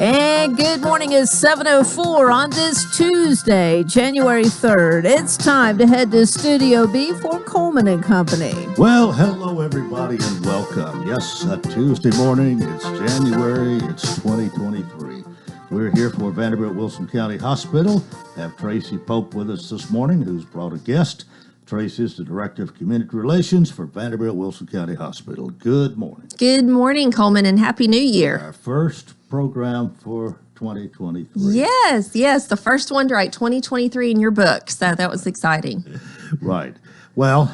And good morning is 7:04 on this Tuesday, January 3rd. It's time to head to Studio B for Coleman and Company. Well, hello everybody and welcome. Yes, a Tuesday morning, it's January, it's 2023. We're here for Vanderbilt Wilson County Hospital. Have Tracy Pope with us this morning, who's brought a guest. Tracy is the Director of Community Relations for Vanderbilt Wilson County Hospital. Good morning. Good morning, Coleman, and Happy New Year. Our first program for 2023. Yes, the first one to write 2023 in your book, so that was exciting. Right. Well,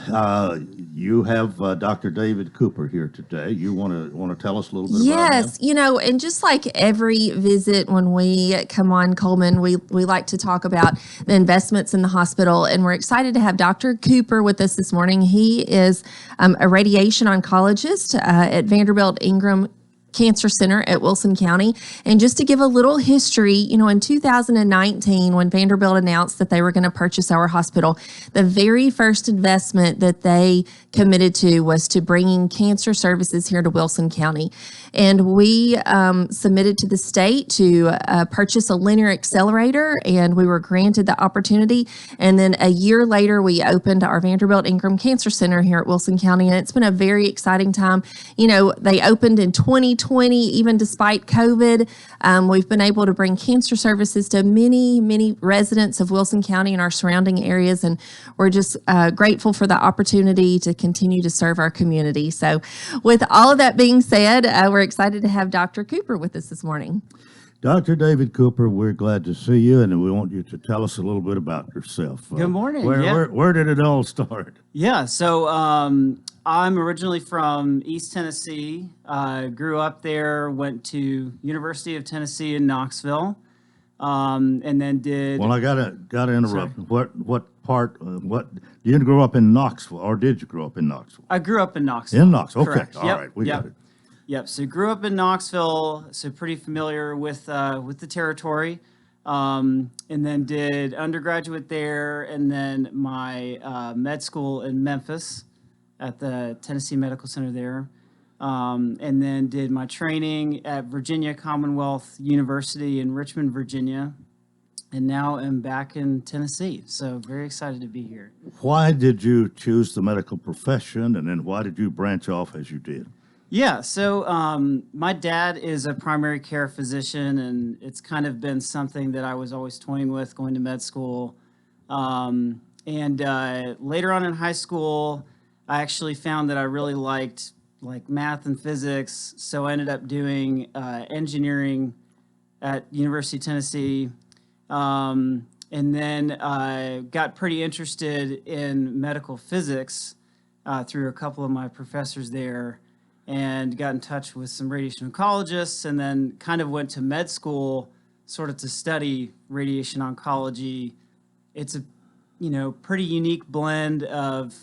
you have Dr. David Cooper here today. You want to tell us a little bit about him? Yes, and just like every visit when we come on Coleman, we like to talk about the investments in the hospital, and we're excited to have Dr. Cooper with us this morning. He is a radiation oncologist at Vanderbilt Ingram Cancer Center at Wilson County. And just to give a little history, in 2019, when Vanderbilt announced that they were going to purchase our hospital, the very first investment that they committed to was to bringing cancer services here to Wilson County. And we submitted to the state to purchase a linear accelerator, and we were granted the opportunity. And then a year later, we opened our Vanderbilt Ingram Cancer Center here at Wilson County, and it's been a very exciting time. They opened in 2020, even despite COVID. We've been able to bring cancer services to many residents of Wilson County and our surrounding areas, and we're just grateful for the opportunity to continue to serve our community. So with all of that being said, we're excited to have Dr. Cooper with us this morning. Dr. David Cooper, we're glad to see you, and we want you to tell us a little bit about yourself. Good morning. Where did it all start? Yeah, so I'm originally from East Tennessee. Grew up there, went to University of Tennessee in Knoxville, and then did. Well, I gotta interrupt. Sorry. What you grew up in Knoxville, or did you grow up in Knoxville? I grew up in Knoxville. In Knoxville, okay, correct. all right, we got it. Yep. So grew up in Knoxville, so pretty familiar with the territory, and then did undergraduate there, and then my med school in Memphis at the Tennessee Medical Center there, and then did my training at Virginia Commonwealth University in Richmond, Virginia, and now am back in Tennessee. So very excited to be here. Why did you choose the medical profession, and then why did you branch off as you did? Yeah, so my dad is a primary care physician, and it's kind of been something that I was always toying with going to med school. And later on in high school, I actually found that I really liked math and physics, so I ended up doing engineering at University of Tennessee, and then got pretty interested in medical physics through a couple of my professors there, and got in touch with some radiation oncologists, and then kind of went to med school sort of to study radiation oncology. It's a pretty unique blend of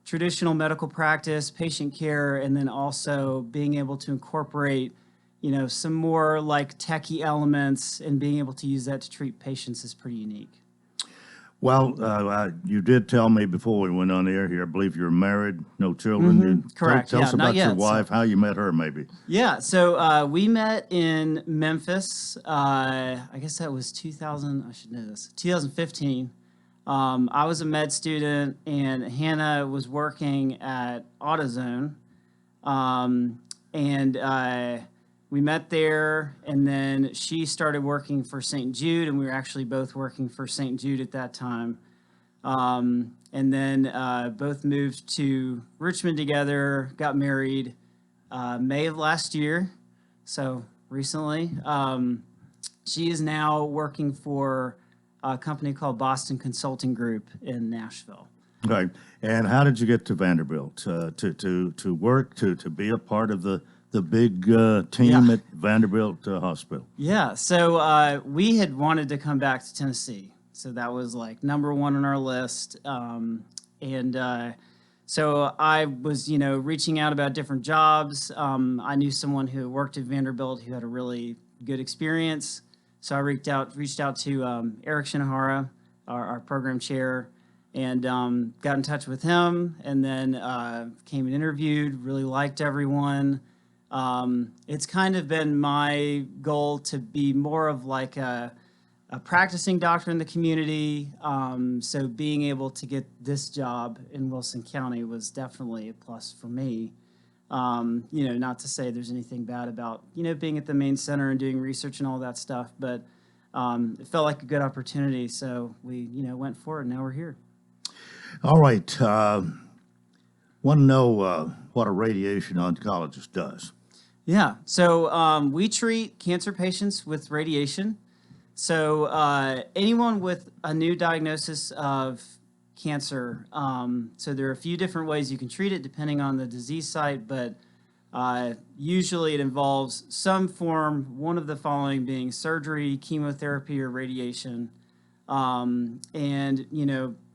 traditional medical practice, patient care, and then also being able to incorporate some more techie elements, and being able to use that to treat patients is pretty unique. Well, you did tell me before we went on the air here, I believe you're married, no children. Mm-hmm. Correct. Tell us about your wife, how you met her maybe. Yeah, so we met in Memphis. I guess that was 2015. I was a med student, and Hannah was working at AutoZone, and we met there, and then she started working for St. Jude, and we were actually both working for St. Jude at that time. And then both moved to Richmond together, got married May of last year, so recently. She is now working for a company called Boston Consulting Group in Nashville. Okay, and how did you get to Vanderbilt to work, to be a part of the big team at Vanderbilt Hospital? Yeah, so we had wanted to come back to Tennessee. So that was number one on our list. So I was, reaching out about different jobs. I knew someone who worked at Vanderbilt who had a really good experience. So I reached out to Eric Shinohara, our program chair, and got in touch with him, and then came and interviewed, really liked everyone. It's kind of been my goal to be more of like a practicing doctor in the community. So being able to get this job in Wilson County was definitely a plus for me. Not to say there's anything bad about, being at the main center and doing research and all that stuff, but it felt like a good opportunity. So we, went for it, and now we're here. All right. Want to know what a radiation oncologist does? Yeah. So we treat cancer patients with radiation. So anyone with a new diagnosis of cancer, so there are a few different ways you can treat it depending on the disease site, but usually it involves some form, one of the following being surgery, chemotherapy, or radiation. A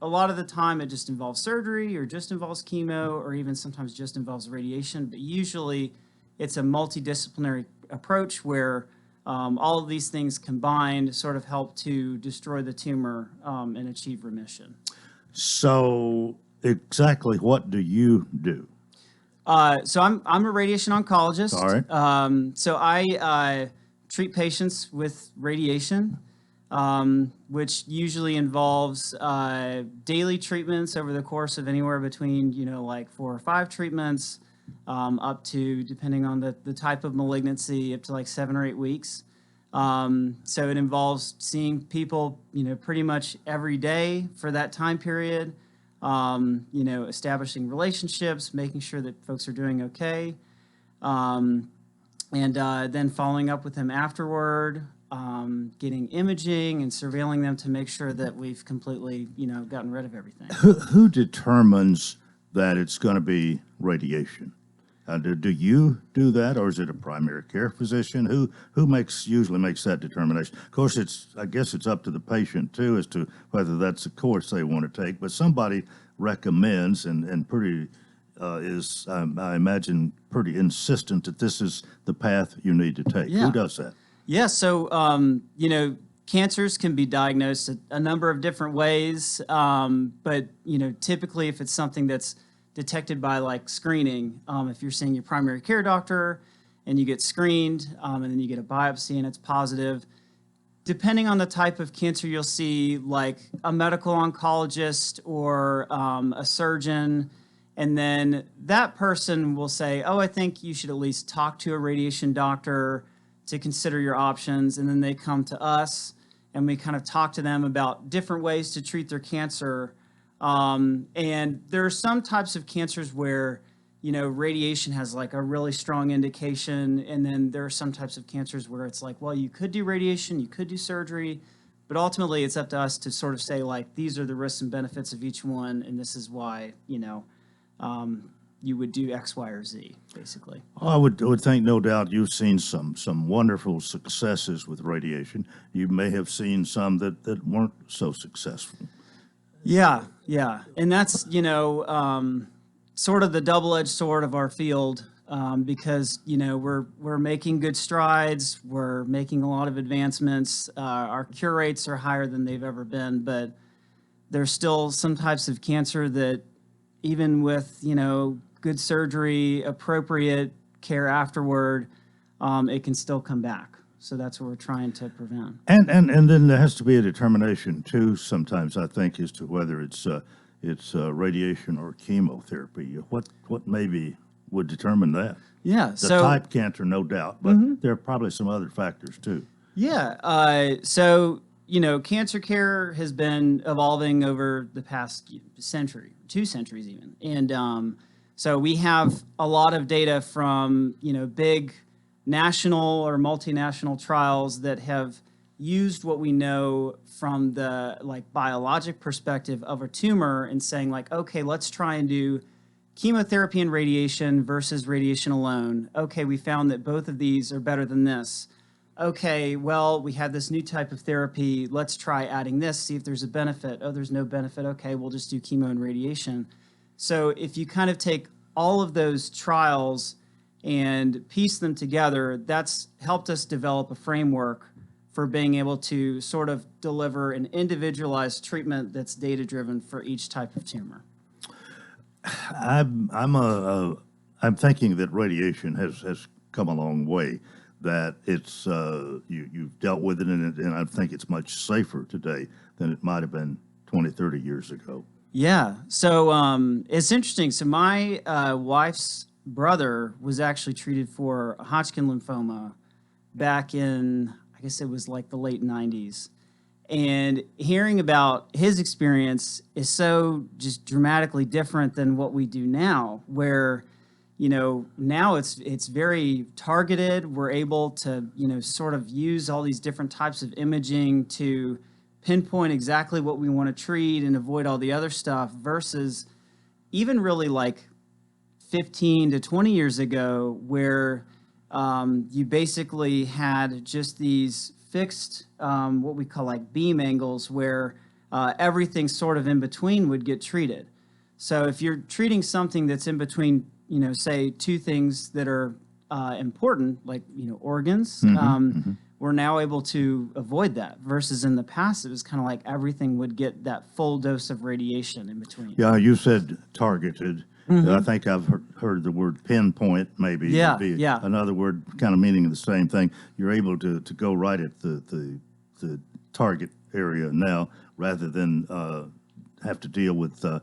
lot of the time it just involves surgery or just involves chemo or even sometimes just involves radiation, but usually it's a multidisciplinary approach where all of these things combined sort of help to destroy the tumor and achieve remission. So exactly what do you do? So I'm a radiation oncologist. All right. So I treat patients with radiation, which usually involves daily treatments over the course of anywhere between, like 4 or 5 treatments, up to, depending on the type of malignancy, up to like 7 or 8 weeks. So it involves seeing people, pretty much every day for that time period, establishing relationships, making sure that folks are doing okay, and then following up with them afterward, getting imaging and surveilling them to make sure that we've completely, gotten rid of everything. Who determines that it's going to be radiation? Do you do that, or is it a primary care physician? Who usually makes that determination? Of course, I guess it's up to the patient too as to whether that's the course they want to take. But somebody recommends and pretty is I imagine pretty insistent that this is the path you need to take. Yeah. Who does that? Yeah. So cancers can be diagnosed a number of different ways, but typically if it's something that's detected by like screening, if you're seeing your primary care doctor and you get screened and then you get a biopsy and it's positive, depending on the type of cancer, you'll see like a medical oncologist or a surgeon, and then that person will say, oh, I think you should at least talk to a radiation doctor to consider your options, and then they come to us and we kind of talk to them about different ways to treat their cancer. And there are some types of cancers where, radiation has like a really strong indication. And then there are some types of cancers where it's like, well, you could do radiation, you could do surgery, but ultimately it's up to us to sort of say like, these are the risks and benefits of each one. And this is why, you would do X, Y, or Z, basically. I would think, no doubt, you've seen some wonderful successes with radiation. You may have seen some that weren't so successful. Yeah. And that's, sort of the double-edged sword of our field, because, we're making good strides. We're making a lot of advancements. Our cure rates are higher than they've ever been, but there's still some types of cancer that even with, good surgery, appropriate care afterward, it can still come back. So that's what we're trying to prevent. And then there has to be a determination too. Sometimes I think as to whether it's radiation or chemotherapy. What maybe would determine that? Yeah. The type cancer, no doubt, but there are probably some other factors too. Yeah. So cancer care has been evolving over the past century, 2 centuries even, and so we have a lot of data from big national or multinational trials that have used what we know from the biologic perspective of a tumor and saying like, okay, let's try and do chemotherapy and radiation versus radiation alone. Okay, we found that both of these are better than this. Okay, well, we have this new type of therapy. Let's try adding this, see if there's a benefit. Oh, there's no benefit. Okay, we'll just do chemo and radiation. So if you kind of take all of those trials and piece them together, that's helped us develop a framework for being able to sort of deliver an individualized treatment that's data-driven for each type of tumor. I'm thinking that radiation has come a long way. That it's you've dealt with it, and I think it's much safer today than it might have been 20, 30 years ago. Yeah. So it's interesting. So my wife's brother was actually treated for Hodgkin lymphoma back in, I guess it was like the late 90s. And hearing about his experience is so just dramatically different than what we do now, where, now it's very targeted. We're able to, sort of use all these different types of imaging to pinpoint exactly what we want to treat and avoid all the other stuff, versus even really like 15 to 20 years ago, where you basically had just these fixed, what we call like beam angles, where everything sort of in between would get treated. So if you're treating something that's in between, say two things that are important, like, organs, we're now able to avoid that, versus in the past, it was kind of like everything would get that full dose of radiation in between. Yeah, you said targeted. I think I've heard the word pinpoint, maybe. Yeah, would be yeah. another word kind of meaning the same thing. You're able to go right at the target area now, rather than have to deal with the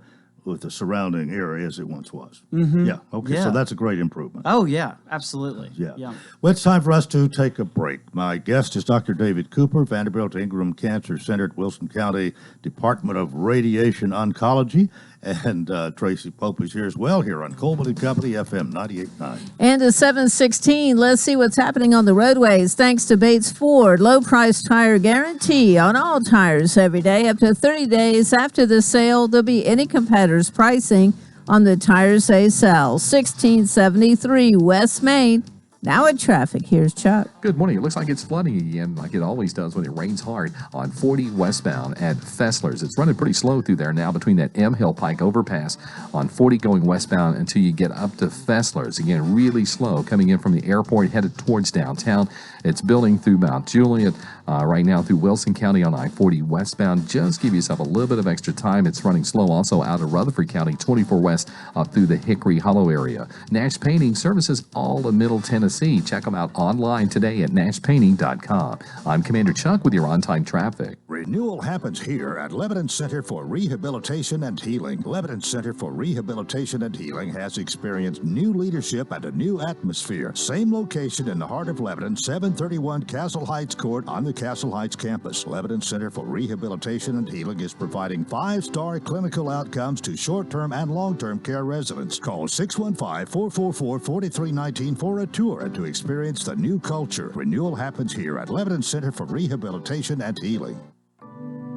surrounding area as it once was. Yeah, okay, Yeah. so that's a great improvement. Oh, yeah, absolutely. Yeah. Well, it's time for us to take a break. My guest is Dr. David Cooper, Vanderbilt Ingram Cancer Center at Wilson County Department of Radiation Oncology. And Tracy Pope is here as well, here on Coleman and Company, FM 98.9. And at 7:16, let's see what's happening on the roadways. Thanks to Bates Ford, low price tire guarantee on all tires every day. Up to 30 days after the sale, there'll be any competitor's pricing on the tires they sell. 1673 West Main. Now at traffic, here's Chuck. Good morning. It looks like it's flooding again, like it always does when it rains hard, on 40 westbound at Fessler's. It's running pretty slow through there now between that M Hill Pike overpass on 40 going westbound until you get up to Fessler's. Again, really slow coming in from the airport headed towards downtown. It's building through Mount Juliet, right now through Wilson County on I-40 westbound. Just give yourself a little bit of extra time. It's running slow also out of Rutherford County, 24 west up through the Hickory Hollow area. Nash Painting services all of Middle Tennessee. Check them out online today at nashpainting.com. I'm Commander Chuck with your on-time traffic. Renewal happens here at Lebanon Center for Rehabilitation and Healing. Lebanon Center for Rehabilitation and Healing has experienced new leadership and a new atmosphere. Same location in the heart of Lebanon, 731 Castle Heights Court on the Castle Heights campus. Lebanon Center for Rehabilitation and Healing is providing 5-star clinical outcomes to short-term and long-term care residents. Call 615-444-4319 for a tour and to experience the new culture. Renewal happens here at Lebanon Center for Rehabilitation and Healing.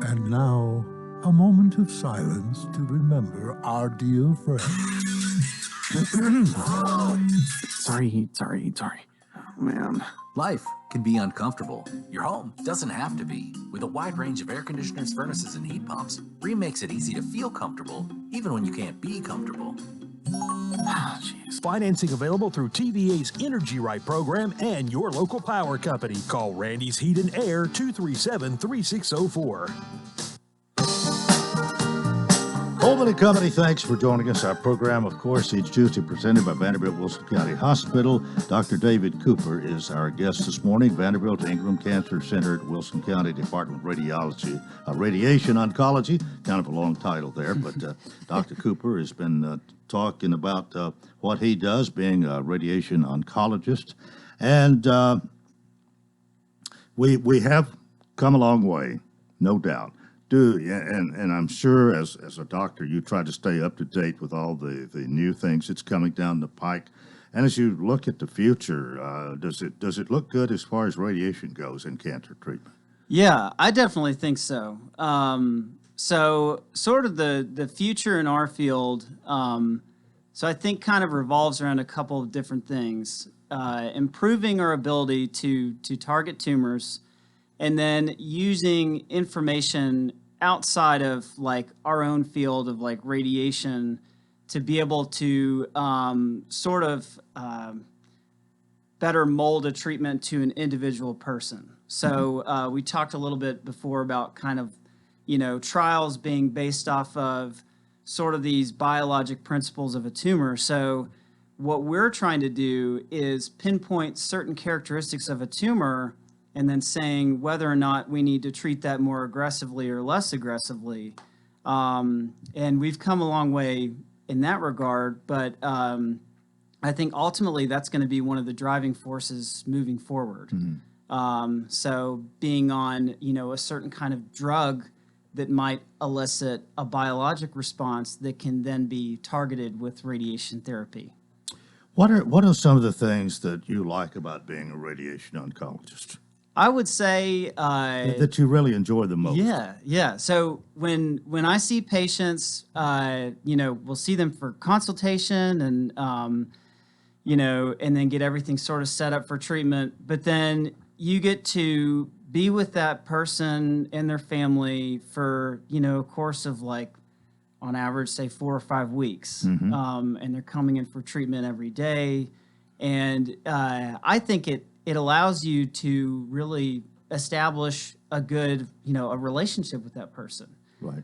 And now, a moment of silence to remember our dear friend. Sorry. Oh, man. Life can be uncomfortable. Your home doesn't have to be. With a wide range of air conditioners, furnaces, and heat pumps, Rheem makes it easy to feel comfortable, even when you can't be comfortable. Financing available through TVA's Energy Right program and your local power company. Call Randy's Heat and Air 237-3604. Coleman and Company, thanks for joining us. Our program, of course, each Tuesday presented by Vanderbilt Wilson County Hospital. Dr. David Cooper is our guest this morning. Vanderbilt Ingram Cancer Center at Wilson County Department of Radiation Oncology. Kind of a long title there, but Dr. Cooper has been talking about what he does, being a radiation oncologist. And we have come a long way, no doubt. And I'm sure as a doctor, you try to stay up to date with all the new things that's coming down the pike. And as you look at the future, does it look good as far as radiation goes in cancer treatment? Yeah, I definitely think so. So sort of the future in our field, so I think kind of revolves around a couple of different things. Improving our ability to target tumors, and then using information outside of like our own field of like radiation to be able to sort of better mold a treatment to an individual person. So we talked a little bit before about kind of, trials being based off of sort of these biologic principles of a tumor. So what we're trying to do is pinpoint certain characteristics of a tumor and then saying whether or not we need to treat that more aggressively or less aggressively. And we've come a long way in that regard, but I think ultimately that's going to be one of the driving forces moving forward. So being on, a certain kind of drug that might elicit a biologic response that can then be targeted with radiation therapy. What are some of the things that you like about being a radiation oncologist I would say that you really enjoy the most? Yeah. So when I see patients, we'll see them for consultation and and then get everything sort of set up for treatment. But then you get to be with that person and their family for a course of like, on average, say 4 or 5 weeks, and they're coming in for treatment every day. And I think it allows you to really establish a good, a relationship with that person. Right.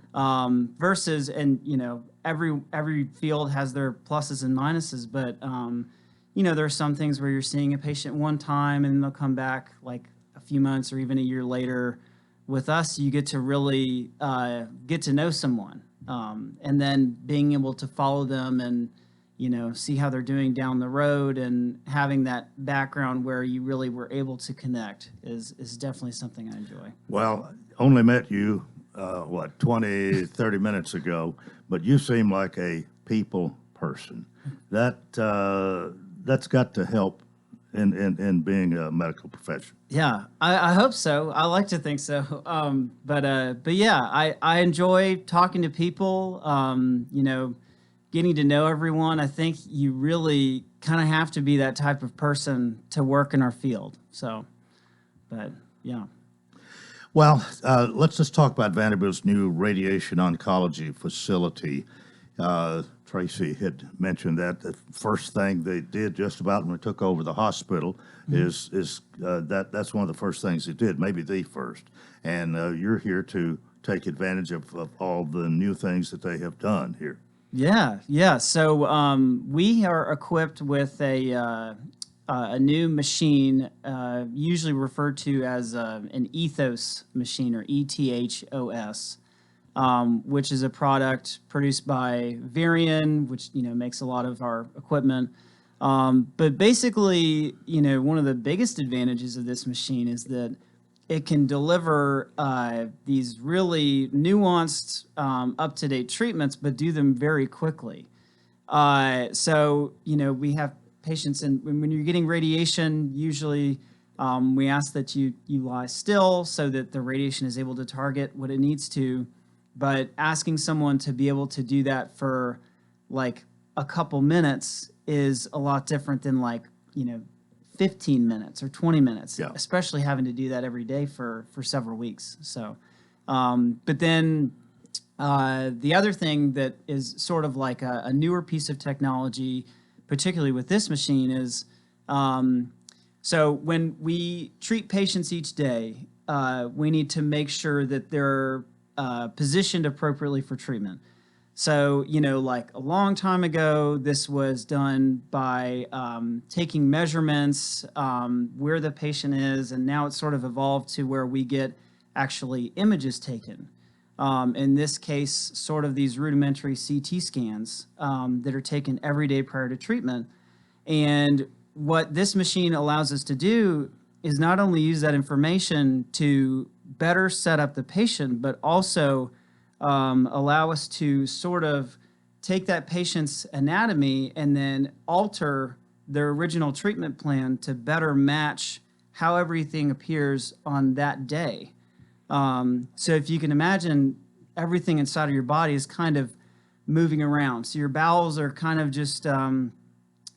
Versus, and every field has their pluses and minuses, but there are some things where you're seeing a patient one time and they'll come back like a few months or even a year later. With us, you get to really get to know someone, and then being able to follow them and see how they're doing down the road, and having that background where you really were able to connect is definitely something I enjoy. Well, only met you 20, 30 minutes ago, but you seem like a people person. That's got to help in being a medical profession. Yeah, I hope so. I like to think so. But yeah, I enjoy talking to people. Getting to know everyone. I think you really kind of have to be that type of person to work in our field. So, but yeah. Well, let's just talk about Vanderbilt's new radiation oncology facility. Tracy had mentioned that the first thing they did just about when we took over the hospital is that's one of the first things they did, maybe the first. And you're here to take advantage of all the new things that they have done here. Yeah. So we are equipped with a new machine, usually referred to as an ethos machine, or ETHOS. Which is a product produced by Varian, which makes a lot of our equipment. But basically, one of the biggest advantages of this machine is that it can deliver these really nuanced, up-to-date treatments, but do them very quickly. So we have patients, and when you're getting radiation, usually we ask that you lie still so that the radiation is able to target what it needs to. But asking someone to be able to do that for like a couple minutes is a lot different than 15 minutes or 20 minutes, especially having to do that every day for several weeks. So, but then the other thing that is sort of like a newer piece of technology, particularly with this machine, is so when we treat patients each day, we need to make sure that they're positioned appropriately for treatment. So, like a long time ago, this was done by taking measurements where the patient is, and now it's sort of evolved to where we get actually images taken. In this case, sort of these rudimentary CT scans that are taken every day prior to treatment. And what this machine allows us to do is not only use that information to better set up the patient, but also allow us to sort of take that patient's anatomy and then alter their original treatment plan to better match how everything appears on that day. So if you can imagine, everything inside of your body is kind of moving around. So your bowels are kind of just,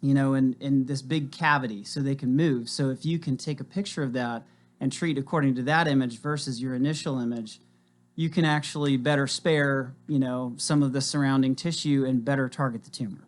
in this big cavity so they can move. So if you can take a picture of that and treat according to that image versus your initial image, you can actually better spare, some of the surrounding tissue and better target the tumor.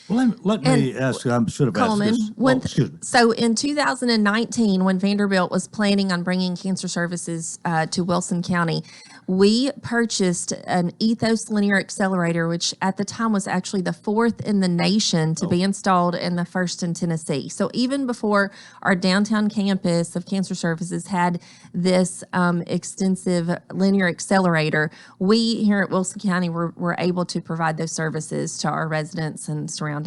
Well, let me ask. I should have Coleman, asked this. Excuse me. so in 2019, when Vanderbilt was planning on bringing cancer services to Wilson County, we purchased an Ethos linear accelerator, which at the time was actually the 4th in the nation to be installed and the 1st in Tennessee. So even before our downtown campus of cancer services had this extensive linear accelerator, we here at Wilson County were able to provide those services to our residents and surrounding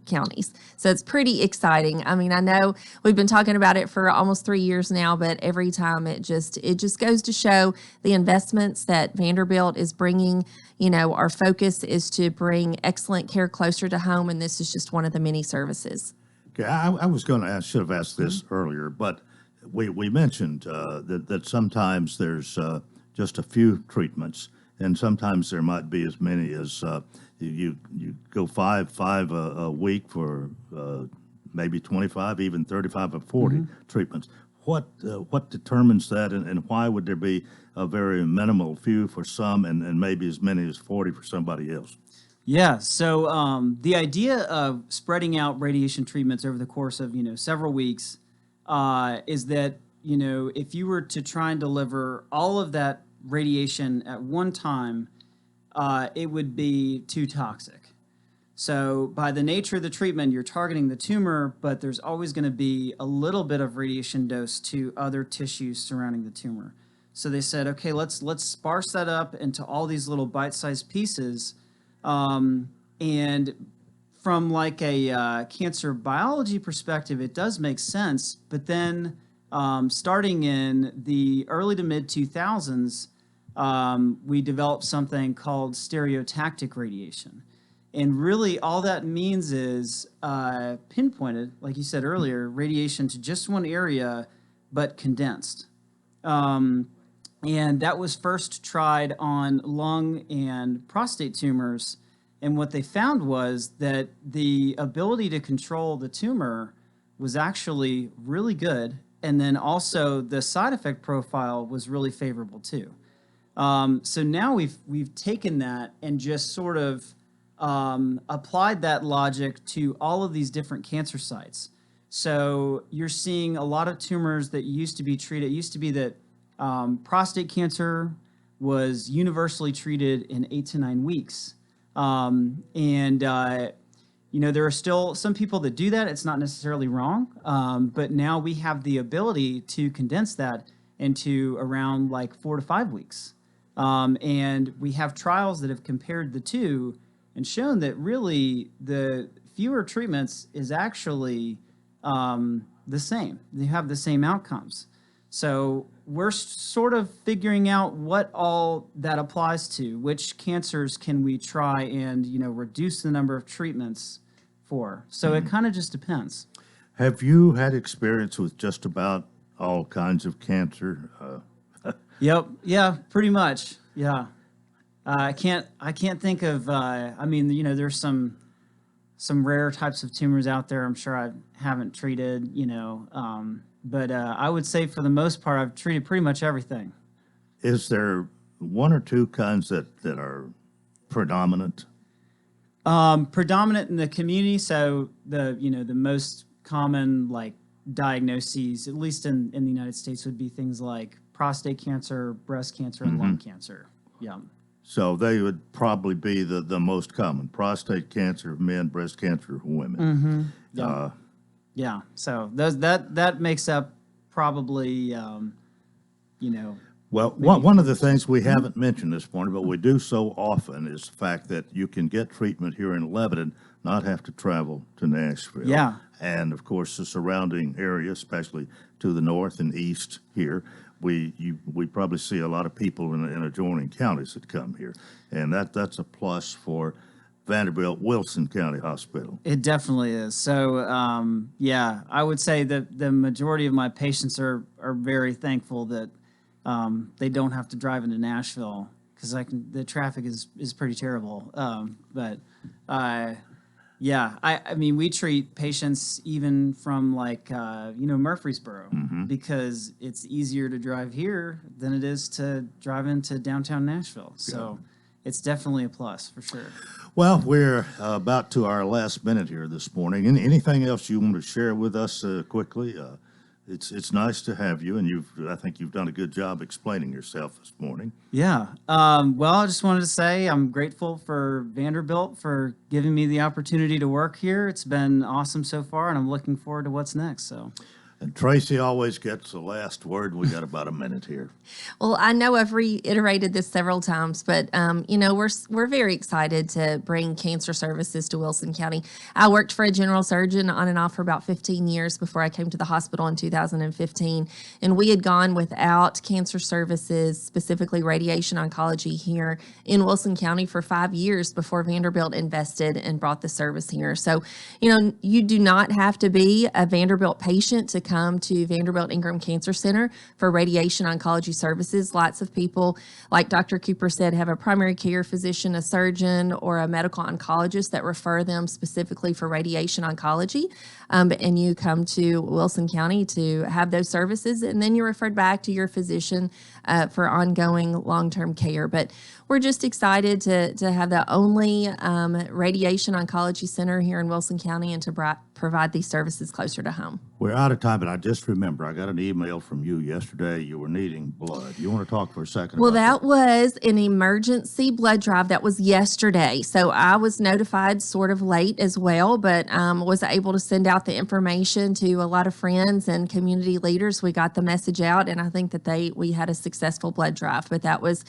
counties. So it's pretty exciting. I mean, I know we've been talking about it for almost 3 years now, but every time it just goes to show the investments that Vanderbilt is bringing. You know, our focus is to bring excellent care closer to home, and this is just one of the many services. Okay, I was going to ask, should have asked this earlier, but we mentioned that sometimes there's just a few treatments, and sometimes there might be as many as you go five a week for maybe 25, even 35 or 40 treatments. What determines that, and why would there be a very minimal few for some and maybe as many as 40 for somebody else? Yeah, so the idea of spreading out radiation treatments over the course of, several weeks is that, if you were to try and deliver all of that radiation at one time, it would be too toxic. So by the nature of the treatment, you're targeting the tumor, but there's always going to be a little bit of radiation dose to other tissues surrounding the tumor. So they said, okay, let's sparse that up into all these little bite-sized pieces. And from like a cancer biology perspective, it does make sense. But then starting in the early to mid 2000s, we developed something called stereotactic radiation. And really all that means is pinpointed, like you said earlier, radiation to just one area, but condensed. And that was first tried on lung and prostate tumors. And what they found was that the ability to control the tumor was actually really good. And then also the side effect profile was really favorable too. So now we've taken that and just sort of applied that logic to all of these different cancer sites. So you're seeing a lot of tumors that used to be treated. It used to be that prostate cancer was universally treated in 8 to 9 weeks. There are still some people that do that. It's not necessarily wrong. But now we have the ability to condense that into around like 4 to 5 weeks. And we have trials that have compared the two and shown that really the fewer treatments is actually the same. They have the same outcomes. So we're sort of figuring out what all that applies to. Which cancers can we try and, reduce the number of treatments for? So it kind of just depends. Have you had experience with just about all kinds of cancer? Yep. Yeah, pretty much. Yeah. I can't think of, there's some rare types of tumors out there I'm sure I haven't treated, but I would say for the most part, I've treated pretty much everything. Is there one or two kinds that are predominant? Predominant in the community. So the most common like diagnoses, at least in the United States, would be things like prostate cancer, breast cancer, and lung cancer. Yeah. So they would probably be the most common: prostate cancer of men, breast cancer of women. Yeah. Yeah. So that makes up probably, Well, one of the things we haven't mentioned this morning, but we do so often, is the fact that you can get treatment here in Lebanon, not have to travel to Nashville. Yeah. And of course, the surrounding area, especially to the north and east here, we probably see a lot of people in adjoining counties that come here, and that's a plus for Vanderbilt Wilson County Hospital. It definitely is. So, I would say that the majority of my patients are very thankful that they don't have to drive into Nashville, because the traffic is pretty terrible. We treat patients even from like Murfreesboro, because it's easier to drive here than it is to drive into downtown Nashville. So it's definitely a plus for sure. Well, we're about to our last minute here this morning. Anything else you want to share with us quickly? It's nice to have you, and I think you've done a good job explaining yourself this morning. Yeah. Well, I just wanted to say I'm grateful for Vanderbilt for giving me the opportunity to work here. It's been awesome so far, and I'm looking forward to what's next. So. And Tracy always gets the last word. We got about a minute here. Well, I know I've reiterated this several times, but we're very excited to bring cancer services to Wilson County. I worked for a general surgeon on and off for about 15 years before I came to the hospital in 2015, and we had gone without cancer services, specifically radiation oncology, here in Wilson County for 5 years before Vanderbilt invested and brought the service here. So, you do not have to be a Vanderbilt patient to come to Vanderbilt Ingram Cancer Center for radiation oncology services. Lots of people, like Dr. Cooper said, have a primary care physician, a surgeon, or a medical oncologist that refer them specifically for radiation oncology. And you come to Wilson County to have those services, and then you're referred back to your physician for ongoing long-term care. But we're just excited to have the only radiation oncology center here in Wilson County and to provide these services closer to home. We're out of time, but I just remember I got an email from you yesterday. You were needing blood. You want to talk for a second? Well, about that was an emergency blood drive. That was yesterday. So I was notified sort of late as well, but was able to send out the information to a lot of friends and community leaders. We got the message out, and I think that we had a successful blood drive. But that was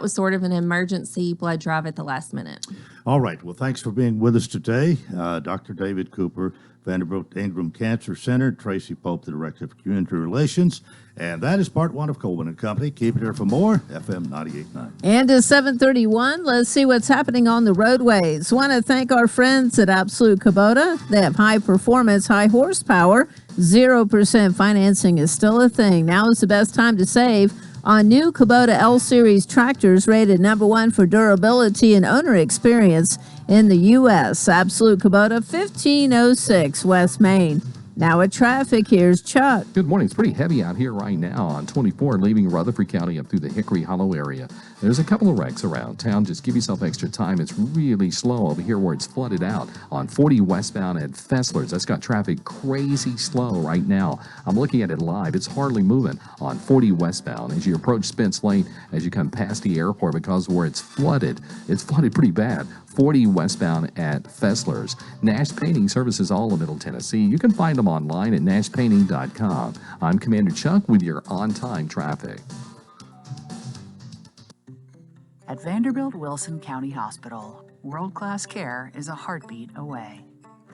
sort of an emergency blood drive at the last minute. All right. Well, thanks for being with us today. Dr. David Cooper, Vanderbilt Ingram Cancer Center, Tracy Pope, the Director of Community Relations. And that is part one of Coleman and Company. Keep it here for more, FM 98.9. And at 7:31, let's see what's happening on the roadways. Want to thank our friends at Absolute Kubota. They have high performance, high horsepower. 0% financing is still a thing. Now is the best time to save on new Kubota L-Series tractors rated #1 for durability and owner experience in the U.S. Absolute Kubota, 1506 West Main. Now at traffic, here's Chuck. Good morning. It's pretty heavy out here right now on 24 leaving Rutherford County up through the Hickory Hollow area. There's a couple of wrecks around town. Just give yourself extra time. It's really slow over here where it's flooded out on 40 westbound at Fessler's. That's got traffic crazy slow right now. I'm looking at it live. It's hardly moving on 40 westbound as you approach Spence Lane as you come past the airport because where it's flooded pretty bad. 40 westbound at Fessler's. Nash Painting services all of Middle Tennessee. You can find them online at nashpainting.com. I'm Commander Chuck with your on-time traffic. At Vanderbilt Wilson County Hospital, world-class care is a heartbeat away.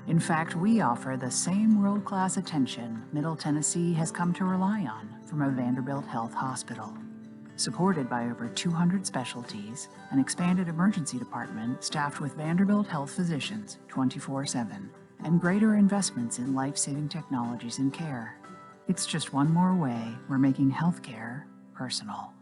In fact, we offer the same world-class attention Middle Tennessee has come to rely on from a Vanderbilt Health Hospital. Supported by over 200 specialties, an expanded emergency department staffed with Vanderbilt Health physicians 24/7, and greater investments in life-saving technologies and care. It's just one more way we're making healthcare personal.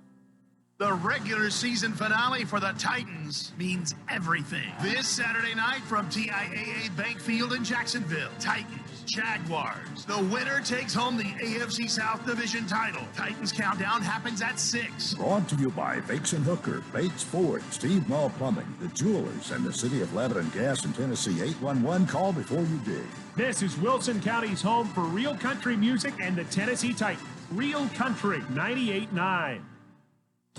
The regular season finale for the Titans means everything. This Saturday night from TIAA Bank Field in Jacksonville, Titans, Jaguars. The winner takes home the AFC South Division title. Titans Countdown happens at 6. Brought to you by Bakes and Hooker, Bates Ford, Steve Mall Plumbing, the Jewelers, and the City of Lebanon Gas in Tennessee. 811, call before you dig. This is Wilson County's home for real country music and the Tennessee Titans. Real Country 98.9.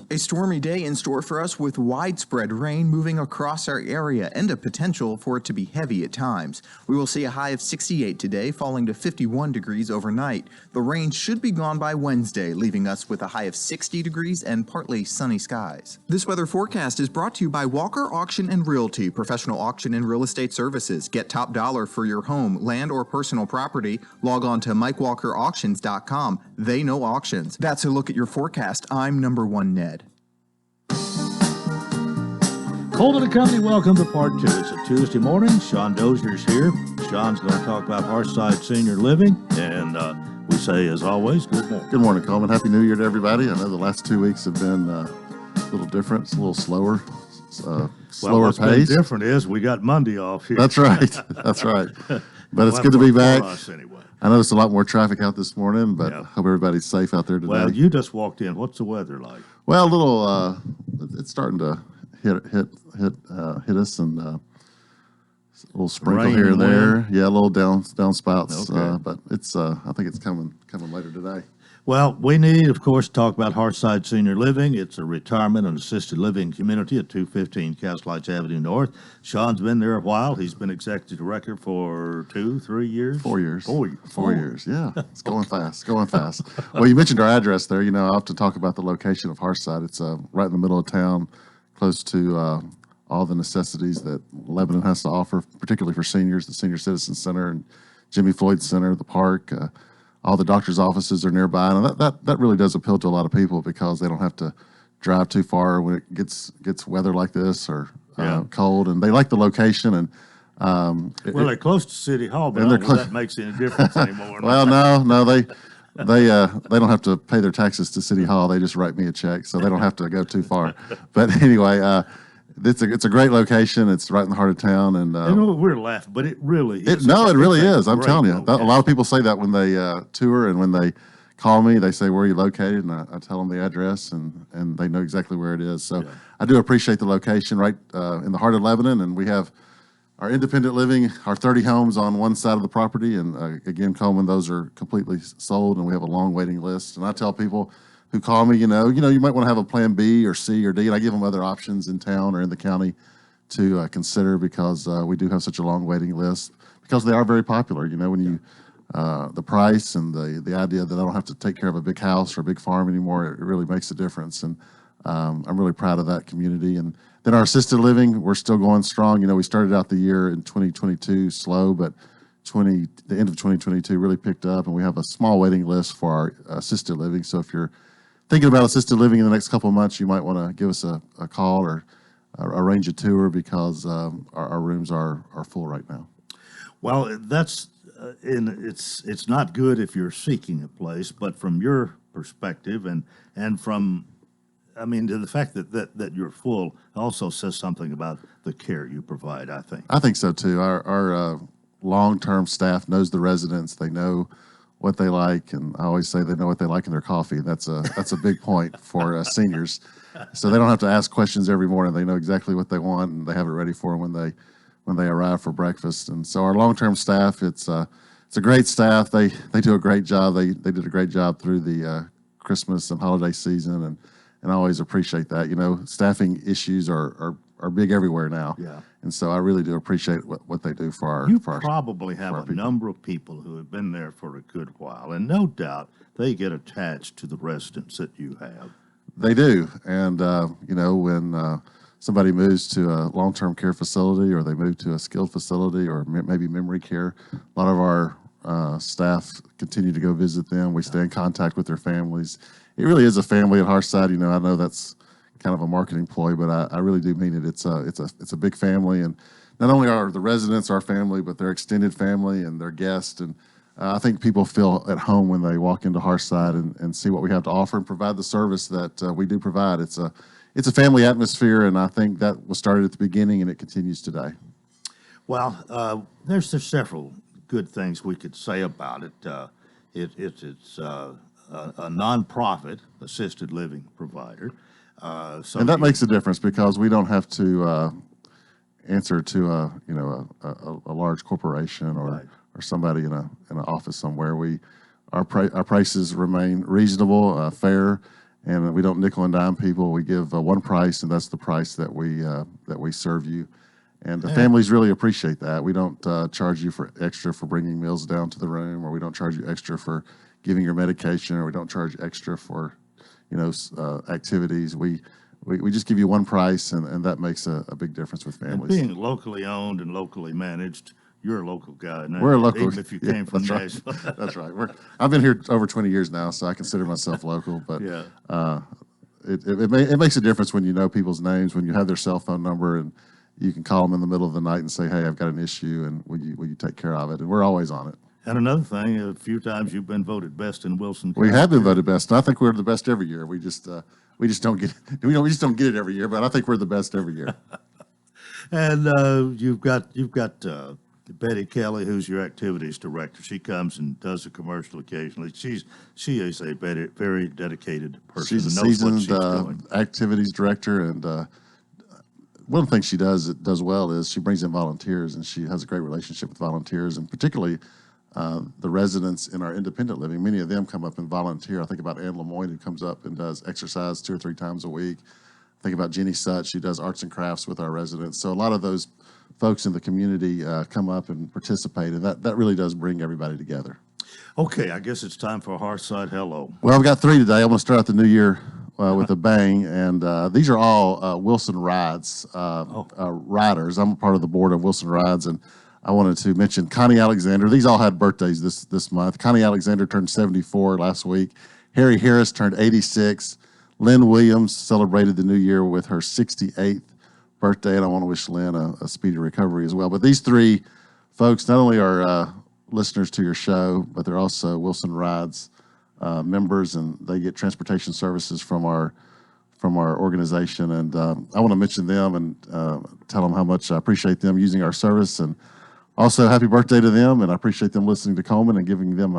A stormy day in store for us with widespread rain moving across our area and a potential for it to be heavy at times. We will see a high of 68 today, falling to 51 degrees overnight. The rain should be gone by Wednesday, leaving us with a high of 60 degrees and partly sunny skies. This weather forecast is brought to you by Walker Auction and Realty, professional auction and real estate services. Get top dollar for your home, land, or personal property. Log on to MikeWalkerAuctions.com. They know auctions. That's a look at your forecast. I'm number one Ned. Coleman and Company, welcome to part two. It's a Tuesday morning. Sean Dozier's here. Sean's going to talk about Hearthside Senior Living, and we say, as always, good morning. Good morning, Coleman. Happy New Year to everybody. I know the last 2 weeks have been a little different. It's a little slower, what's pace. Been different is we got Monday off here. That's right. That's right. But it's good to be back. Anyway. I noticed a lot more traffic out this morning, but I hope everybody's safe out there today. Well, you just walked in. What's the weather like? Well, a little, it's starting to hit us, and a little sprinkle Rain here and and there. wind. Yeah, a little downspouts. Okay. But it's I think it's coming later today. Well, we need, of course, to talk about Hearthside Senior Living. It's a retirement and assisted living community at 215 Castlights Avenue North. Sean's been there a while. He's been executive director for 2-3 years? 4 years. 4 years, yeah. It's going fast, going fast. Well, you mentioned our address there. I often talk about the location of Hearthside. It's right in the middle of town, close to all the necessities that Lebanon has to offer, particularly for seniors, the Senior Citizen Center and Jimmy Floyd Center, the park. All the doctor's offices are nearby, and that really does appeal to a lot of people because they don't have to drive too far when it gets weather like this or cold, and they like the location. And they're close to City Hall, but I don't know if that makes any difference anymore. Well, no, they don't have to pay their taxes to City Hall. They just write me a check, so they don't have to go too far. But anyway, it's a great location. It's right in the heart of town, and we're laughing, but it really is. It really is. I'm telling you, location. a lot of people say that when they tour and when they call me, they say, "Where are you located?" And I tell them the address, and they know exactly where it is. So I do appreciate the location, right in the heart of Lebanon, and we have our independent living, our 30 homes on one side of the property, and again, Coleman, those are completely sold, and we have a long waiting list. And I tell people who call me, you might want to have a plan B or C or D, and I give them other options in town or in the county to consider because we do have such a long waiting list because they are very popular. When you the price and the idea that I don't have to take care of a big house or a big farm anymore, it really makes a difference. And I'm really proud of that community. And then our assisted living, we're still going strong. We started out the year in 2022 slow, but the end of 2022 really picked up, and we have a small waiting list for our assisted living. So if you're thinking about assisted living in the next couple of months, you might want to give us a call or arrange a tour because our rooms are full right now. Well, that's it's not good if you're seeking a place, but from your perspective and from, to the fact that you're full also says something about the care you provide, I think. I think so too. Our long-term staff knows the residents. They know what they like, and I always say they know what they like in their coffee. That's a big point for seniors. So they don't have to ask questions every morning. They know exactly what they want, and they have it ready for them when they arrive for breakfast. And so our long-term staff, it's a great staff. They do a great job. They did a great job through the Christmas and holiday season, and I always appreciate that. Staffing issues are big everywhere now. Yeah. And so I really do appreciate what they do for our. You probably have a number of people who have been there for a good while, and no doubt they get attached to the residents that you have. They do, and when somebody moves to a long-term care facility, or they move to a skilled facility, or maybe memory care, a lot of our staff continue to go visit them. We stay in contact with their families. It really is a family at Hearthside. I know that's kind of a marketing ploy, but I really do mean it. It's a big family, and not only are the residents our family, but their extended family and their guests. And I think people feel at home when they walk into Hearthside and see what we have to offer and provide the service that we do provide. It's a family atmosphere, and I think that was started at the beginning, and it continues today. Well, there's several good things we could say about it. It's a nonprofit assisted living provider. And that makes a difference because we don't have to answer to a large corporation or somebody in an office somewhere. Our prices remain reasonable, fair, and we don't nickel and dime people. We give one price, and that's the price that we serve you. And the families really appreciate that. We don't charge you for extra for bringing meals down to the room, or we don't charge you extra for giving your medication, or we don't charge extra for activities. We just give you one price, and that makes a big difference with families. And being locally owned and locally managed, you're a local guy. We're a local, even if you came from Nashville. Right. That's right. I've been here over 20 years now, so I consider myself local. But it makes a difference when you know people's names, when you have their cell phone number, and you can call them in the middle of the night and say, "Hey, I've got an issue, and will you take care of it?" And we're always on it. And another thing, a few times you've been voted best in Wilson County. We have been voted best, and I think we're the best every year. We just don't get it every year, but I think we're the best every year. And you've got Betty Kelly, who's your activities director. She comes and does a commercial occasionally. She is a very dedicated person. She's a who knows what seasoned she's doing. activities director, and one of the things she does well is she brings in volunteers, and she has a great relationship with volunteers, and particularly the residents in our independent living. Many of them come up and volunteer. I think about Ann Lemoyne, who comes up and does exercise 2 or 3 times a week. Think about Jenny Sutch, who does arts and crafts with our residents. So a lot of those folks in the community come up and participate, and that really does bring everybody together. Okay, I guess it's time for a Hearthside Hello. Well, I've got 3 today. I want to start out the new year with a bang, and these are all Wilson Rides riders. I'm a part of the board of Wilson Rides, and I wanted to mention Connie Alexander. These all had birthdays this month. Connie Alexander turned 74 last week. Harry Harris turned 86. Lynn Williams celebrated the new year with her 68th birthday, and I want to wish Lynn a speedy recovery as well. But these 3 folks not only are listeners to your show, but they're also Wilson Rides members, and they get transportation services from our organization. And I want to mention them and tell them how much I appreciate them using our service, and also happy birthday to them. And I appreciate them listening to Coleman and give them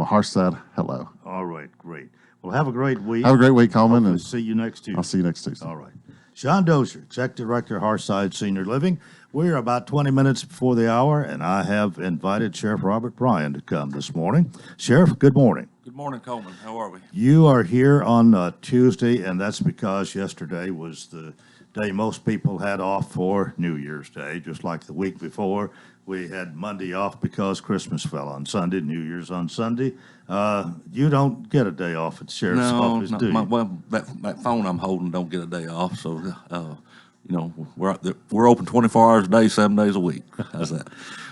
a Hearthside hello. All right, great. Well, have a great week. Have a great week, Coleman. And see you next Tuesday. I'll see you next Tuesday. All right. Sean Dozier, Executive Director, Hearthside Senior Living. We're about 20 minutes before the hour, and I have invited Sheriff Robert Bryan to come this morning. Sheriff, good morning. Good morning, Coleman. How are we? You are here on Tuesday, and that's because yesterday was the day most people had off for New Year's Day, just like the week before. We had Monday off because Christmas fell on Sunday, New Year's on Sunday. You don't get a day off at the Sheriff's office, do you? Well, that phone I'm holding don't get a day off, so, we're open 24 hours a day, 7 days a week. How's that?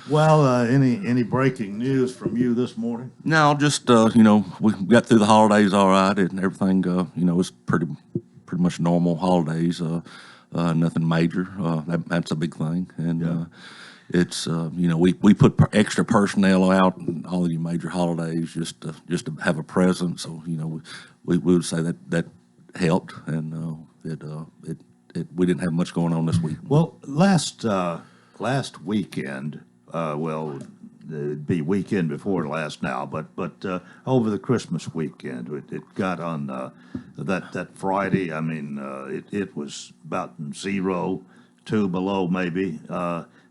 Well, any breaking news from you this morning? No, just, we got through the holidays all right, and everything, it's pretty much normal holidays, nothing major. That's a big thing. And, it's we put extra personnel out on all the major holidays just to have a presence. So we would say that helped, and we didn't have much going on this week. Well, last weekend, it'd be weekend before last now, but over the Christmas weekend, it got on that Friday. I mean, it was about 0, 2 below maybe.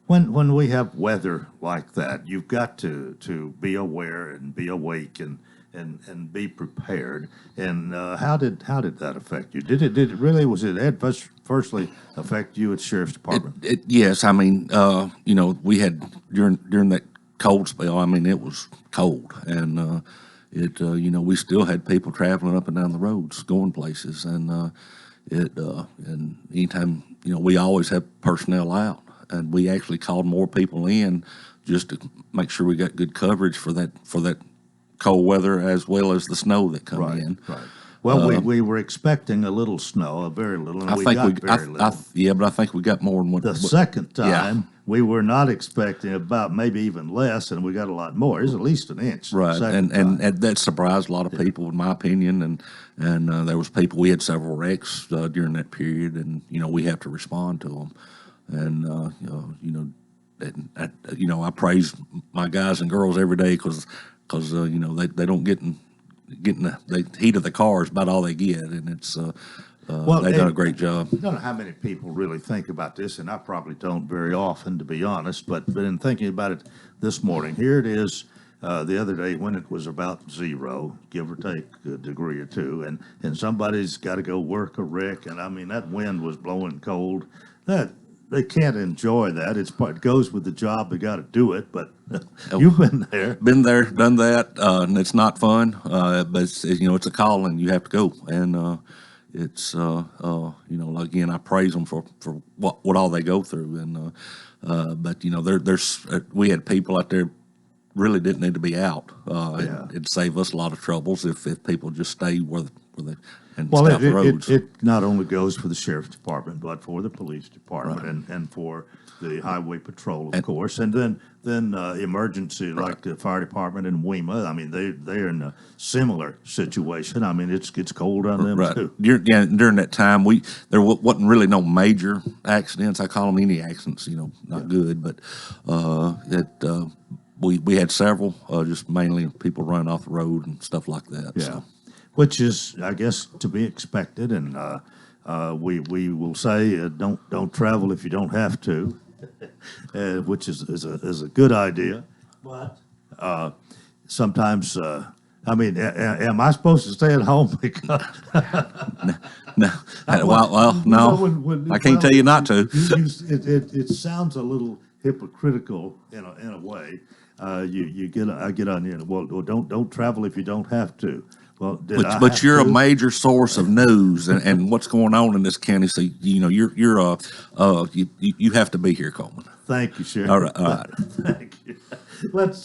When we have weather like that, you've got to be aware and be awake and be prepared. And how did that affect you? Did it really, was it adversely affect you at the Sheriff's Department? Yes, I mean, we had during that cold spell. I mean, it was cold, and we still had people traveling up and down the roads, going places, and and anytime we always have personnel out. And we actually called more people in just to make sure we got good coverage for that cold weather as well as the snow that come in. Right. Well, we were expecting a little snow, a very little, and we got very little. But I think we got more than what. The second time, we were not expecting about maybe even less, and we got a lot more. It was at least an inch. Right, and that surprised a lot of people, in my opinion, and there was people. We had several wrecks during that period, and we have to respond to them. And I praise my guys and girls every day because they don't get in the heat of the car is about all they get, and it's they've done a great job. I don't know how many people really think about this, and I probably don't very often, to be honest. But in thinking about it this morning, here it is. The other day when it was about 0, give or take a degree or 2, and somebody's got to go work a wreck, and I mean that wind was blowing cold. They can't enjoy that. It goes with the job. They got to do it. But you've been there, done that, and it's not fun. But it's a call, and you have to go. And it's again, I praise them for what all they go through. And but there's we had people out there really didn't need to be out. It'd save us a lot of troubles if people just stay where they. Well, it not only goes for the Sheriff's Department, but for the Police Department and for the Highway Patrol, of course, and then emergency like the Fire Department in Weema. I mean, they're in a similar situation. I mean, it's cold on them too. During that time, there wasn't really no major accidents. I call them any accidents, not good, but we had several, just mainly people running off the road and stuff like that. Yeah. So. Which is, I guess, to be expected, and We will say don't travel if you don't have to, which is a good idea. But sometimes, I mean, am I supposed to stay at home because? No, well, no, I can't tell you not to. It sounds a little hypocritical in a way. I get on here and well, don't travel if you don't have to. Well, but you're a major source of news and what's going on in this county. So you have to be here, Coleman. Thank you, Sheriff. All right. Thank you. Let's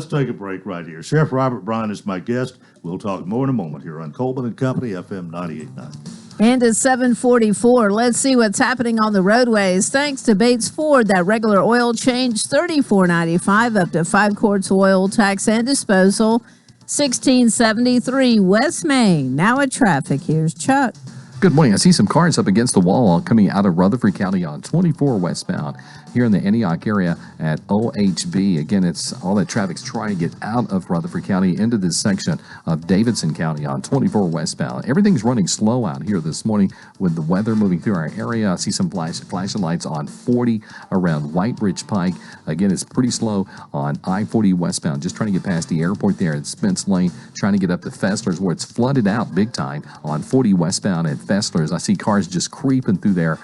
take a break right here. Sheriff Robert Bryan is my guest. We'll talk more in a moment here on Coleman and Company, FM 98.9. And it's 7:44. Let's see what's happening on the roadways. Thanks to Bates Ford, that regular oil change, $34.95 up to 5 quarts of oil, tax and disposal, $16.73 West Main. Now at traffic, here's Chuck. Good morning. I see some cars up against the wall coming out of Rutherford County on 24 westbound here in the Antioch area at OHB. Again, it's all that traffic's trying to get out of Rutherford County into this section of Davidson County on 24 westbound. Everything's running slow out here this morning with the weather moving through our area. I see some flashing lights on 40 around White Bridge Pike. Again, it's pretty slow on I-40 westbound, just trying to get past the airport there at Spence Lane, trying to get up to Fessler's where it's flooded out big time on 40 westbound at Fessler's. I see cars just creeping through there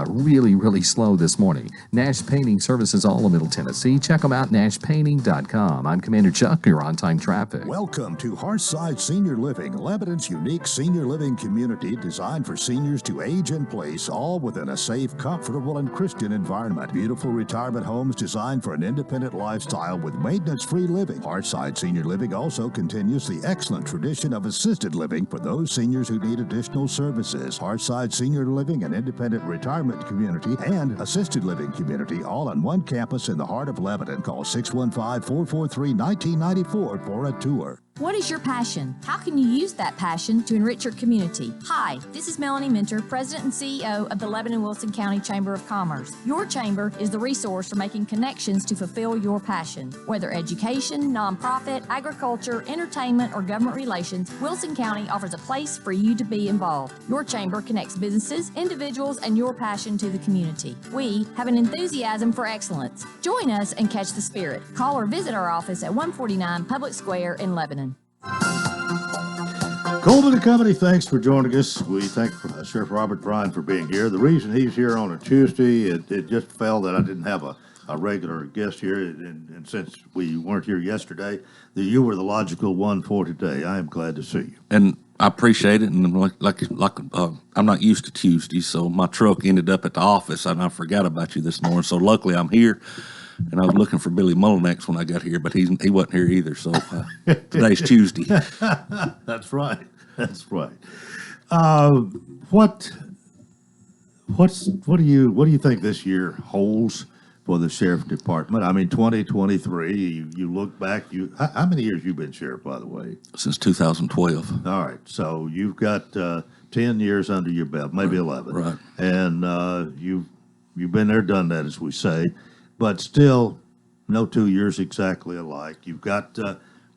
really, really slow this morning. Nash Painting services all of Middle Tennessee. Check them out, nashpainting.com. I'm Commander Chuck, your on-time traffic. Welcome to Hearthside Senior Living, Lebanon's unique senior living community designed for seniors to age in place, all within a safe, comfortable, and Christian environment. Beautiful retirement homes designed for an independent lifestyle with maintenance-free living. Hearthside Senior Living also continues the excellent tradition of assisted living for those seniors who need additional services. Hearthside Senior Living, an independent retirement community and assisted living community, all on one campus in the heart of Lebanon. Call 615-443-1994 for a tour. What is your passion? How can you use that passion to enrich your community? Hi, this is Melanie Minter, President and CEO of the Lebanon-Wilson County Chamber of Commerce. Your chamber is the resource for making connections to fulfill your passion. Whether education, nonprofit, agriculture, entertainment, or government relations, Wilson County offers a place for you to be involved. Your chamber connects businesses, individuals, and your passion to the community. We have an enthusiasm for excellence. Join us and catch the spirit. Call or visit our office at 149 Public Square in Lebanon. Coleman and Company, thanks for joining us. We thank Sheriff Robert Bryan for being here. The reason he's here on a Tuesday, it just fell that I didn't have a regular guest here, and since we weren't here yesterday, you were the logical one for today. I am glad to see you. And I appreciate it, and I'm not used to Tuesdays, so my truck ended up at the office, and I forgot about you this morning, so luckily I'm here. And I was looking for Billy Mullinex when I got here, but he wasn't here either. So today's Tuesday. That's right. That's right. What do you think this year holds for the sheriff department? I mean, 2023. You look back. How many years you been sheriff, by the way? Since 2012. All right. So you've got 10 years under your belt, maybe 11. Right. And you've been there, done that, as we say. But still, no 2 years exactly alike. You've got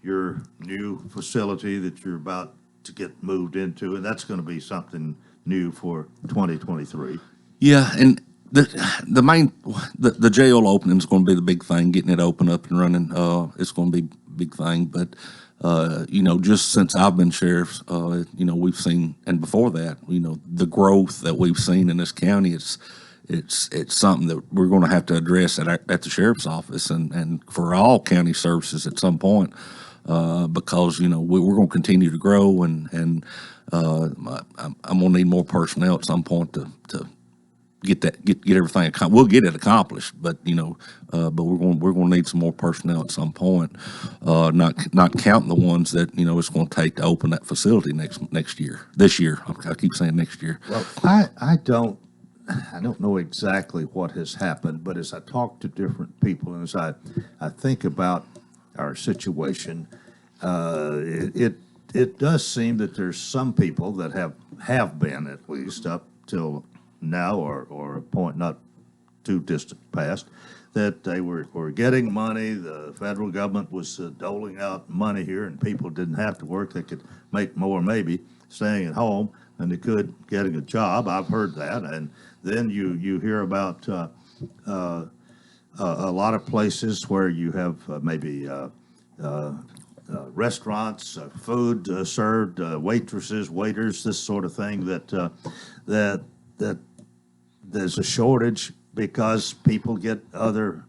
your new facility that you're about to get moved into, and that's going to be something new for 2023. Yeah, and the jail opening is going to be the big thing, getting it open up and running. It's going to be a big thing. But, just since I've been sheriff, we've seen, and before that, the growth that we've seen in this county, it's something that we're going to have to address at the sheriff's office and for all county services at some point, because we're going to continue to grow and I'm going to need more personnel at some point to get everything. We'll get it accomplished, but but we're going to need some more personnel at some point. Not counting the ones that it's going to take to open that facility next year. This year, I keep saying next year. Well, I don't know exactly what has happened, but as I talk to different people and as I think about our situation, it does seem that there's some people that have been, at least up till now or a point not too distant past, that they were getting money. The federal government was doling out money here, and people didn't have to work. They could make more maybe staying at home than they could getting a job. I've heard that. And then you hear about a lot of places where you have maybe restaurants, food served, waitresses, waiters, this sort of thing, that there's a shortage because people get other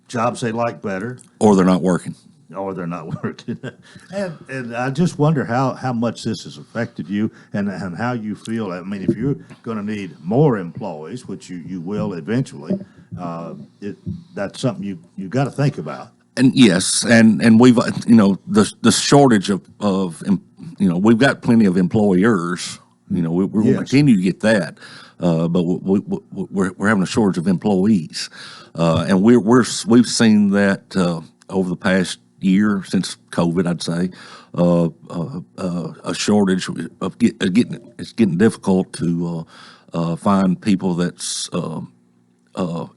jobs they like better. Or they're not working. Or they're not working. And I just wonder how much this has affected you and how you feel. I mean, if you're going to need more employees, which you will eventually, that's something you got to think about. And yes, and we've, the shortage of we've got plenty of employers. We're going to continue to get that, but we're having a shortage of employees, and we've seen that over the past year since COVID. I'd say a shortage of it's getting difficult to find people that's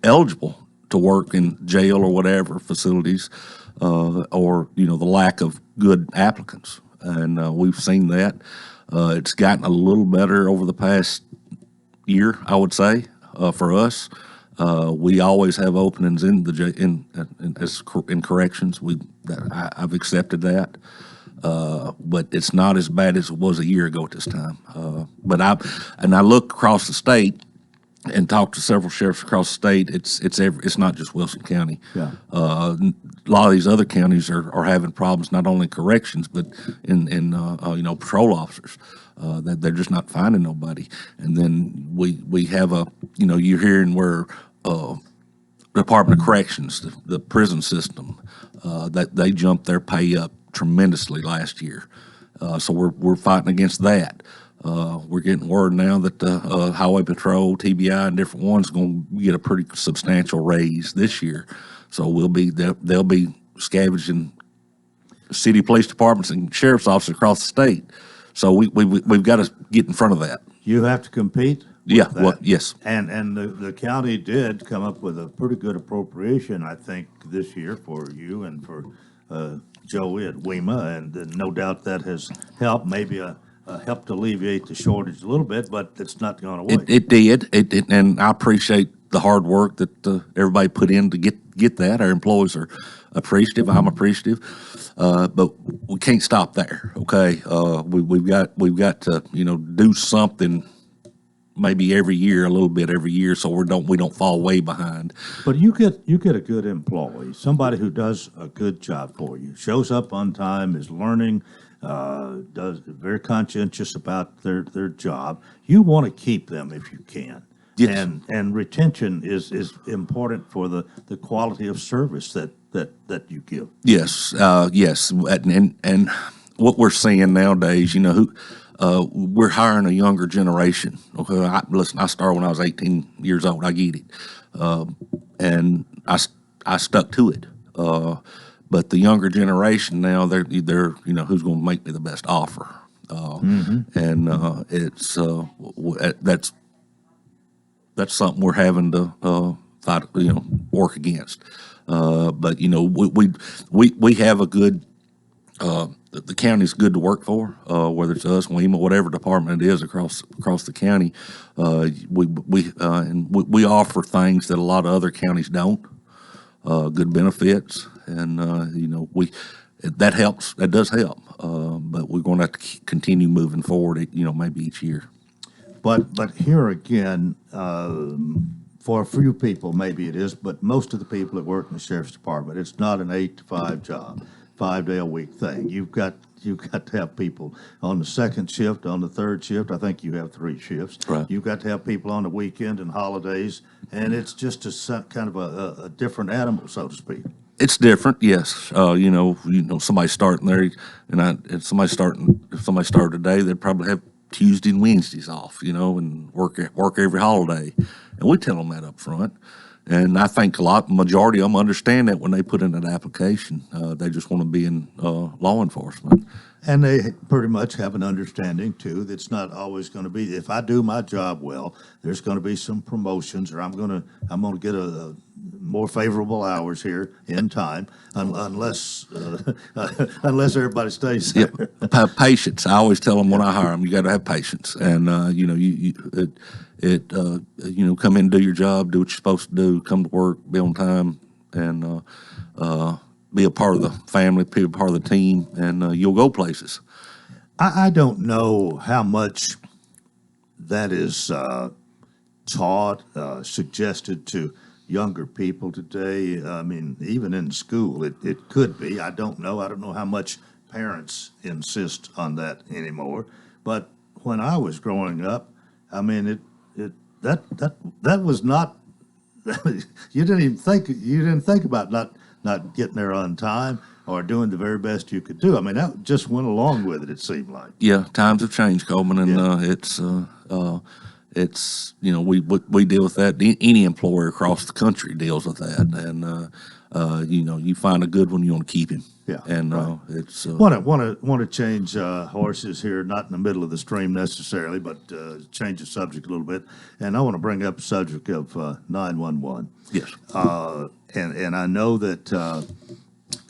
eligible to work in jail or whatever facilities, or the lack of good applicants, and we've seen that. It's gotten a little better over the past year, I would say, for us. We always have openings in in corrections. I've accepted that, but it's not as bad as it was a year ago at this time. But I look across the state and talk to several sheriffs across the state. It's not just Wilson County. Yeah. A lot of these other counties are having problems, not only corrections, but in patrol officers. That they're just not finding nobody. And then we have you're hearing where Department of Corrections, the prison system, that they jumped their pay up tremendously last year. So we're fighting against that. We're getting word now that the Highway Patrol, TBI, and different ones going to get a pretty substantial raise this year. So they'll be scavenging city police departments and sheriff's offices across the state. So we've got to get in front of that. You have to compete. Yeah. Well, yes. And the county did come up with a pretty good appropriation, I think, this year for you and for Joey at WEMA, and no doubt that has helped. Maybe helped alleviate the shortage a little bit, but it's not going away. It did, and I appreciate the hard work that everybody put in to get that. Our employees are appreciative. I'm appreciative, but we can't stop there. Okay, we've got to do something. Maybe every year, a little bit every year, so we don't fall way behind. But you get a good employee, somebody who does a good job for you, shows up on time, is learning, does very conscientious about their job. You want to keep them if you can. Yes. And retention is important for the quality of service that you give. Yes, yes, and what we're seeing nowadays, we're hiring a younger generation. Okay, I started when I was 18 years old. I get it, and I stuck to it. But the younger generation now, they're who's going to make me the best offer, and it's that's something we're having to fight, work against. But we have a good. The county's good to work for, whether it's us, WEMA, whatever department it is across the county. We offer things that a lot of other counties don't. Good benefits, and that helps. That does help. But we're going to have to continue moving forward. Maybe each year. But here again, for a few people, maybe it is, but most of the people that work in the sheriff's department, it's not an 8 to 5 job. 5-day-a-week thing. You've got to have people on the second shift, on the third shift. I think you have 3 shifts. Right. You've got to have people on the weekend and holidays, and it's just kind of a different animal, so to speak. It's different, yes. Somebody starting there, if somebody started today, they'd probably have Tuesday and Wednesdays off, and work every holiday, and we tell them that up front. And I think majority of them understand that when they put in that application. They just want to be in law enforcement. And they pretty much have an understanding, too, that's not always going to be, if I do my job well, there's going to be some promotions, or I'm going to get a more favorable hours here in time, unless everybody stays there. Yep. Patience. I always tell them when I hire them, you got to have patience. And, come in and do your job, do what you're supposed to do, come to work, be on time, and be a part of the family, be a part of the team, and you'll go places. I don't know how much that is taught, suggested to younger people today. I mean, even in school, it could be. I don't know. I don't know how much parents insist on that anymore. But when I was growing up, I mean, that was not. You didn't think about not getting there on time or doing the very best you could do. I mean, that just went along with it. It seemed like. Yeah, times have changed, Coleman, and it's we deal with that. Any employer across the country deals with that, and you find a good one, you want to keep him. Yeah, and right. It's want to change horses here, not in the middle of the stream necessarily, but change the subject a little bit. And I want to bring up the subject of 911. Yes, and I know that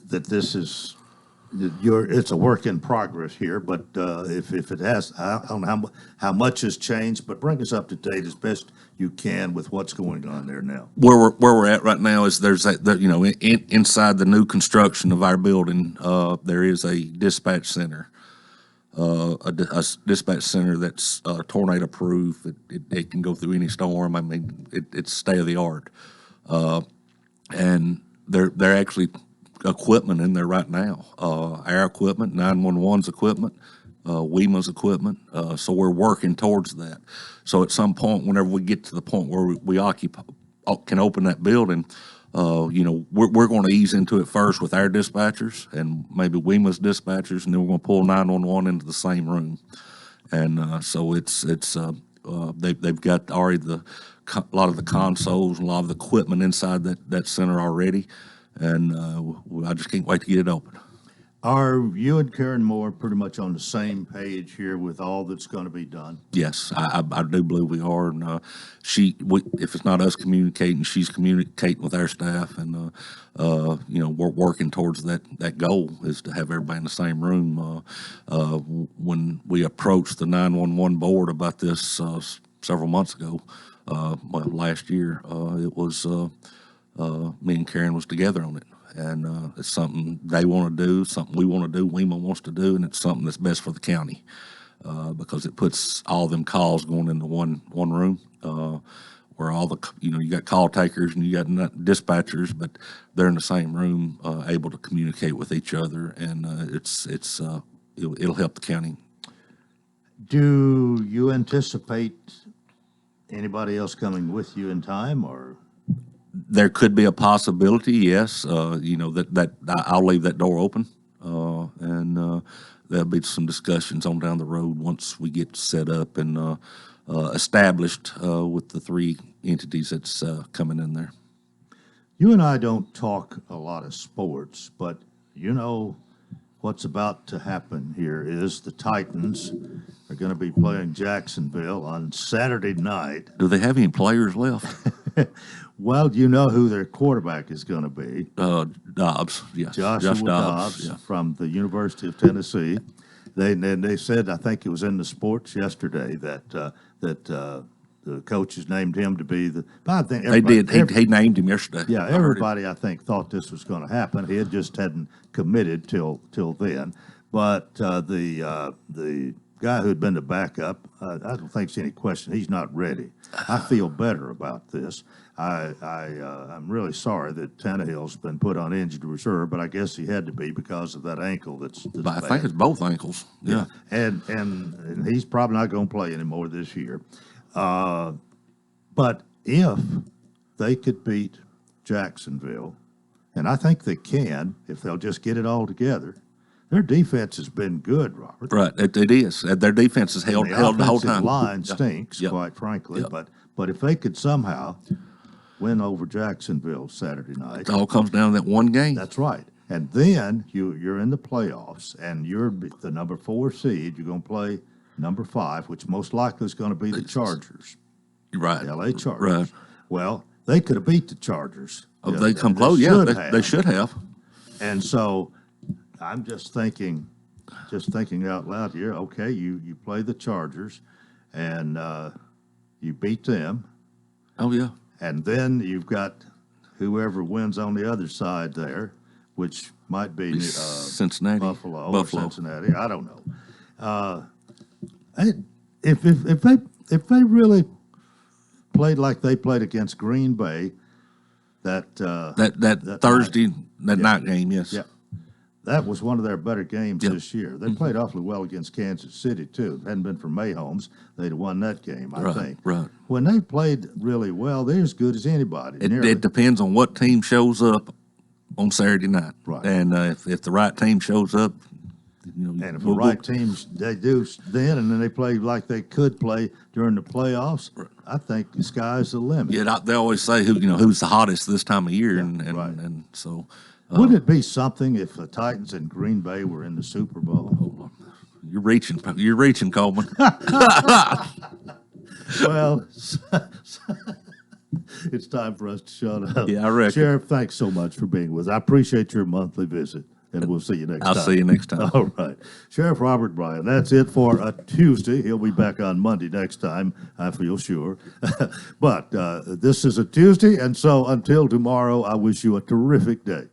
that this is it's a work in progress here, but if it has, I don't know how much has changed, but bring us up to date as best you can with what's going on there now. Where we're at right now is there's inside the new construction of our building, there is a dispatch center. A dispatch center that's tornado proof. It can go through any storm. I mean, it's state of the art, and they're actually equipment in there right now. Our equipment, 911's equipment, WEMA's equipment. So we're working towards that. So at some point, whenever we get to the point where we can open that building, we're going to ease into it first with our dispatchers and maybe WEMA's dispatchers, and then we're going to pull 911 into the same room. And so they've got already a lot of the consoles and a lot of the equipment inside that center already. And I just can't wait to get it open. Are you and Karen Moore pretty much on the same page here with all that's going to be done? Yes, I do believe we are. And if it's not us communicating, she's communicating with our staff, and we're working towards that goal is to have everybody in the same room. When we approached the 911 board about this several months ago, last year, it was. Me and Karen was together on it, and it's something they want to do, something we want to do, WEMA wants to do, and it's something that's best for the county because it puts all them calls going into one room where all the you got call takers and you got dispatchers, but they're in the same room, able to communicate with each other, and it'll help the county. Do you anticipate anybody else coming with you in time, or? There could be a possibility, yes. That I'll leave that door open, and there'll be some discussions on down the road once we get set up and established with the three entities that's coming in there. You and I don't talk a lot of sports, but what's about to happen here is the Titans are going to be playing Jacksonville on Saturday night. Do they have any players left? Well, you know who their quarterback is going to be. Dobbs, yes. Josh Dobbs yeah. From the University of Tennessee. They said, I think it was in the sports yesterday, that the coaches named him to be the. I think they did. He named him yesterday. Yeah, everybody I think thought this was going to happen. He just hadn't committed till then. But the guy who'd been the backup, I don't think there's any question. He's not ready. I feel better about this. I'm really sorry that Tannehill's been put on injured reserve, but I guess he had to be because of that ankle that's I think it's both ankles. Yeah. And he's probably not going to play anymore this year. But if they could beat Jacksonville, and I think they can if they'll just get it all together. Their defense has been good, Robert. Right, it is. Their defense has held the whole time. The line stinks, quite frankly. But if they could somehow win over Jacksonville Saturday night. It all comes down to that one game. That's right. And then you're in the playoffs, and you're the number 4 seed. You're going to play number 5, which most likely is going to be the Chargers. Right. The L.A. Chargers. Right. Well, they could have beat the Chargers. Oh, they come close. Yeah, they should have. And so I'm just thinking out loud here. Okay, you play the Chargers, and you beat them. Oh, yeah. And then you've got whoever wins on the other side there, which might be Cincinnati, Buffalo, or Cincinnati. I don't know. If they really played like they played against Green Bay, that Thursday night game, yes. Yeah. That was one of their better games this year. They played awfully well against Kansas City, too. If it hadn't been for Mahomes, they'd have won that game, I think. Right. When they played really well, they're as good as anybody. It depends on what team shows up on Saturday night. Right. And if the right team shows up, and if the right teams, they do then, and then they play like they could play during the playoffs, I think the sky's the limit. Yeah, they always say who's the hottest this time of year, and so. Wouldn't it be something if the Titans and Green Bay were in the Super Bowl? You're reaching, Coleman. Well, it's time for us to shut up. Yeah, I reckon. Sheriff, thanks so much for being with us. I appreciate your monthly visit, and we'll see you next time. I'll see you next time. All right. Sheriff Robert Bryan, that's it for a Tuesday. He'll be back on Monday next time, I feel sure. But this is a Tuesday, and so until tomorrow, I wish you a terrific day.